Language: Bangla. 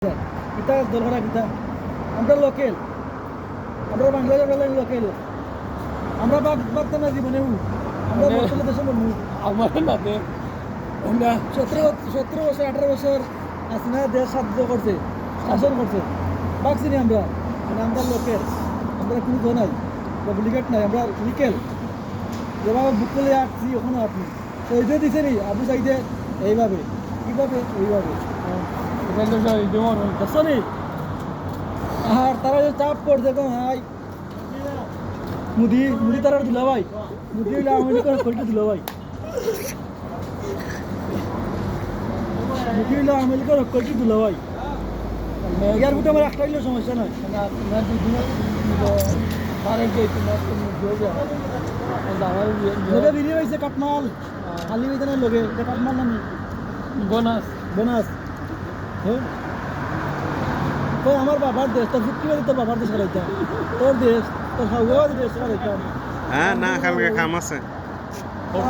kita দরকার kita আমরা লোকাল আমরা বাংলাদেশের লোকাল আমরা বাগতা না জীবনে আমরা বর্তমানে দেশে বলবো আমার নাতে আমরা 17 বছর 18 বছর আসিনা দেশ সাহায্য করছে শাসন করছে বাগছিনি আমরা আমরা লোকাল আমরা কোনো তো নাই ডুপ্লিকেট নাই আমরা লিকেল যেভাবে বুক করে আসছি ওখানে আপনি তো এই যে দিছে নি আবু সাইদে এইভাবে কিভাবে এইভাবে দেখনি আর তারা যে চাপ করছে তো হাই মুদি মুদি তারা দিল ভাই মুদি হইলে আমি করে দিল ভাই মুদি হইলে আমি করে দিল ভাই ইয়ার মধ্যে আমার একটা হইলেও সমস্যা নয় লগে বিরিয়ে হয়েছে কাটমাল খালি হয়েছে না লগে এটা কাটমাল নামি বোনাস বোনাস হ্যাঁ তো আমার বাবার দেশ তোর ফুটকি বাড়ি তোর বাবার দেশ হারাইতাম তোর দেশ তোর হাওয়া দেশ হারাইতাম হ্যাঁ না কালকে কাম আছে